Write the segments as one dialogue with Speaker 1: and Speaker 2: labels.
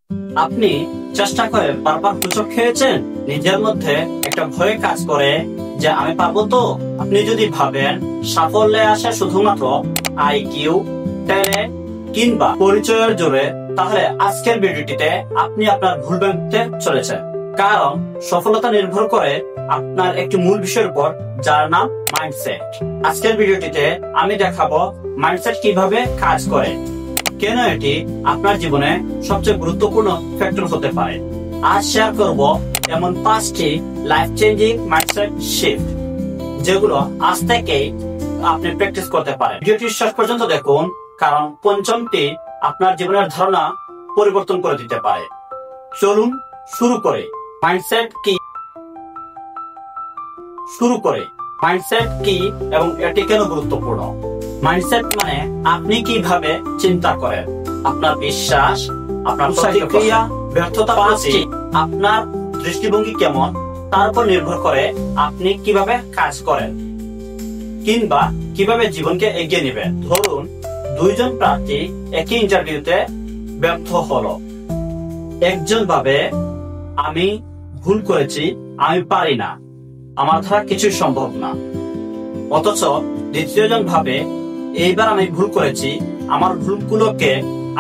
Speaker 1: আপনি চেষ্টা করে বারবার হোঁচট খেয়েছেন, নিজের মধ্যে একটা ভয় কাজ করে যে আমি পারবো তো। আপনি যদি ভাবেন সাফল্যে আসে শুধুমাত্র আইকিউ, ট্যালেন্ট কিংবা পরিচয়ের জোরে, তাহলে আজকের ভিডিওটিতে আপনি আপনার ভুল ভাবতে চলেছেন। কারণ সফলতা নির্ভর করে আপনার একটি মূল বিষয়ের উপর, যার নাম মাইন্ডসেট। আজকের ভিডিওটিতে আমি দেখাবো মাইন্ডসেট কিভাবে কাজ করে, কেন এটি আপনার জীবনে সবচেয়ে গুরুত্বপূর্ণ ফ্যাক্টর হতে পারে। আজ শেয়ার করব এমন 5টি লাইফ চেঞ্জিং মাইন্ডসেট শিফট, যেগুলো আজ থেকেই আপনি প্র্যাকটিস করতে পারেন। ভিডিওটি শেষ পর্যন্ত দেখুন, কারণ পঞ্চমটি আপনার জীবনের ধারণা পরিবর্তন করে দিতে পারে। চলুন শুরু করে মাইন্ডসেট কি মাইন্ডসেট কি এবং এটি কেন গুরুত্বপূর্ণ। মাইন্ডসেট মানে আপনি কিভাবে চিন্তা করেন, আপনার বিশ্বাস, আপনার প্রতিক্রিয়া, ব্যর্থতা প্রতি আপনার দৃষ্টিভঙ্গি কেমন, তার উপর নির্ভর করে আপনি কিভাবে কাজ করেন কিংবা কিভাবে জীবনকে এগিয়ে নেবেন। ধরুন, দুইজন প্রার্থী একই ইন্টারভিউতে ব্যর্থ হলো। একজন ভাবে আমি ভুল করেছি, আমি পারি না, আমার দ্বারা কিছুই সম্ভব না। অথচ দ্বিতীয় জন ভাবে এইবার আমি ভুল করেছি, আমার ভুলগুলোকে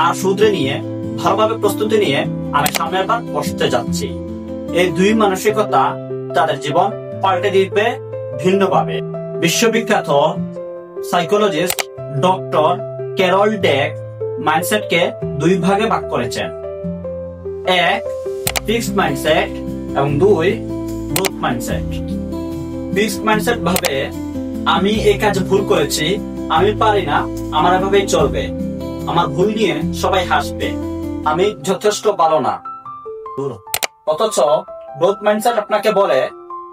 Speaker 1: আর শুধরে নিয়ে ভালোভাবে প্রস্তুতি নিয়ে আমি সামনের বার বসতে যাচ্ছি। এই দুই মানসিকতা তাদের জীবন পাল্টে দিবে ভিন্নভাবে। বিশ্ববিখ্যাত সাইকোলজিস্ট ডক্টর ক্যারল ডেক মাইন্ডসেটকে দুই ভাগে ভাগ করেছেন। এক, ফিক্সড মাইন্ডসেট এবং দুই, গ্রোথ মাইন্ডসেট। ফিক্সড মাইন্ডসেট ভাবে আমি এই কাজ ভুল করেছি, আমি পারি না, আমার এভাবেই চলবে, আমার ভুল নিয়ে সবাই হাসবে, আমি যথেষ্ট ভালো না। অথচ গ্রোথ মাইন্ডসেট আপনাকে বলে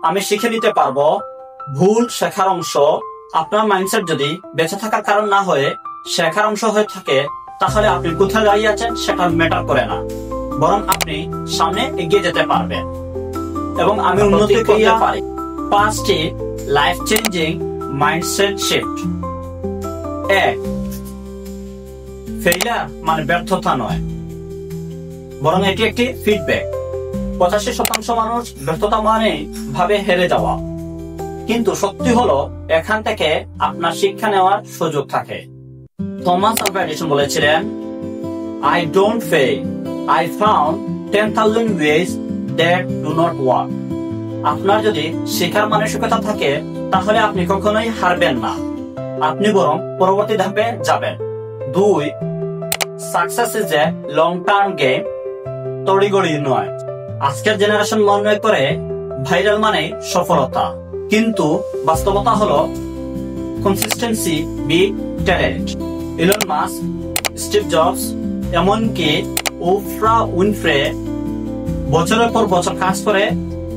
Speaker 1: আমি শিখে নিতে পারবো, ভুল শেখার অংশ। আপনার মাইন্ডসেট যদি বেঁচে থাকার কারণ না হয়ে শেখার অংশ হয়ে থাকে, তাহলে আপনি কোথায় দাঁড়িয়ে আছেন সেটা ম্যাটার করে না, বরং আপনি সামনে এগিয়ে যেতে পারবেন এবং আমি উন্নতি করতে পারি। 5টি life changing mindset shift. 1, failure মানে ব্যর্থতা নয়, বরং এটি একটি ফিডব্যাক। 85% মানুষ ব্যর্থতা মানে ভাবে হেরে যাওয়া, কিন্তু সত্যি হলো এখান থেকে আপনার শিক্ষা নেওয়ার সুযোগ থাকে। থমাস আলভা এডিসন বলেছিলেন, I don't fail, I found 10,000 ways that do not work. আপনার যদি শেখার মানসিকতা থাকে, তাহলে আপনি কখনোই হারবেন না, আপনি বরং পরবর্তী ধাপে যাবেন। 2, success is a long term game, তড়িঘড়ি নয়। আজকের জেনারেশন মনে করে ভাইরাল মানে সফলতা, কিন্তু বাস্তবতা হলো consistency beat talent. Elon Musk, Steve Jobs, এমনকি ওফরা উইনফ্রে বছরের পর বছর কাজ করে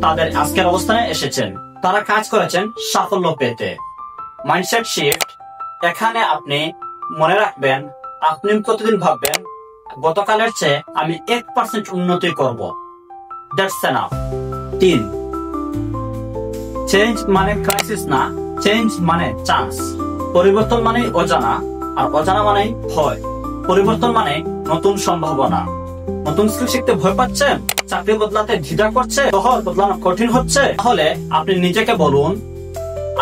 Speaker 1: তাদের আজকের অবস্থানে এসেছেন। তারা কাজ করেছেন সাফল্য পেতে। মাইন্ডসেট শিফট এখানে আপনি মনে রাখবেন, আপনি প্রতিদিন ভাববেন গতকালের চেয়ে আমি 1% উন্নতি করব, দ্যাটস এনাফ। 3, চেঞ্জ মানে ক্রাইসিস না, চেঞ্জ মানে চান্স। পরিবর্তন মানে অজানা, আর অজানা মানে ভয়। পরিবর্তন মানে নতুন সম্ভাবনা। নতুন স্কিল শিখতে ভয় পাচ্ছেন, চাকরি বদলাতে দ্বিধা করছে, শহর বদলানো কঠিন হচ্ছে, তাহলে আপনি নিজেকে বলুন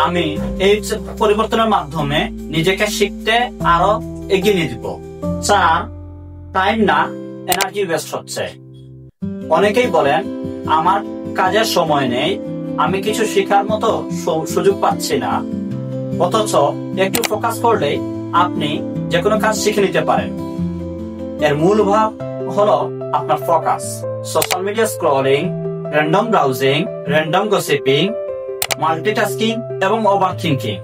Speaker 1: আমি এই পরিবর্তনের মাধ্যমে নিজেকে শিখতে আরো এগিয়ে নিয়ে দিব। 4, টাইম না এনার্জি ওয়েস্ট হচ্ছে। অনেকেই বলেন আমার কাজের সময় নেই, আমি কিছু শেখার মতো সুযোগ পাচ্ছি না। অথচ একটু ফোকাস করলে আপনি যে কোনো কাজ শিখে নিতে পারেন। এর মূল ভাব হলো আপনার focus. Social media scrolling, random browsing, random gossiping, multitasking এবং ওভারথিংকিং,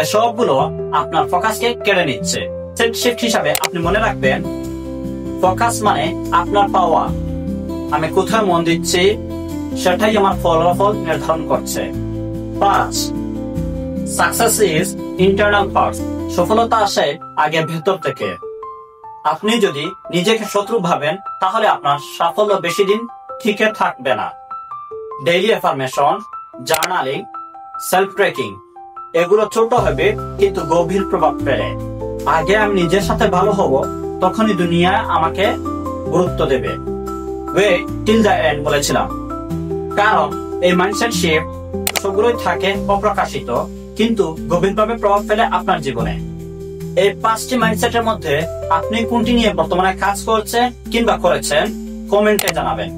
Speaker 1: এসবগুলো আপনার ফোকাসকে কেড়ে নিচ্ছে। সেট শিফট হিসাবে আপনি মনে রাখবেন, ফোকাস মানে আপনার পাওয়া, আমি কোথায় মন দিচ্ছি সেটাই আমার ফলাফল নির্ধারণ করছে। 5, সাকসেস ইজ ইন্টারনাল ফার্স্ট। সফলতা আসে আগে ভেতর থেকে। আপনি যদি নিজেকে শত্রু ভাবেন, তাহলে আপনার সাফল্য বেশি দিন টিকে থাকবে না। Daily affirmation, journaling, self trekking, এগুলো ছোট হবে কিন্তু গভীর প্রভাব ফেলে। আগে আমি নিজের সাথে ভালো হব, তখনই দুনিয়া আমাকে গুরুত্ব দেবে। ওয়েট টিল দ্য এন্ড বলেছিলাম, কারণ এই মাইন্ডসেট শিফট সবগুলোই থাকে অপ্রকাশিত কিন্তু গভীরভাবে প্রভাব ফেলে আপনার জীবনে। এই 5টি মাইন্ডসেটের মধ্যে আপনি কোনটি নিয়ে বর্তমানে কাজ করছেন কিংবা করেছেন কমেন্টে জানাবেন।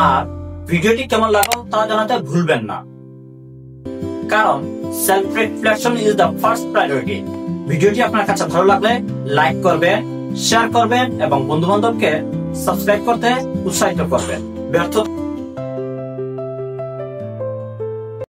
Speaker 1: আর ভিডিওটি কেমন লাগলো তা জানাতে ভুলবেন না, কারণ self reflection is the first priority. ভিডিওটি আপনার কাছে ভালো লাগলে লাইক করবেন, শেয়ার করবেন এবং বন্ধু বান্ধবকে সাবস্ক্রাইব করতে উৎসাহিত করবেন। ব্যর্থ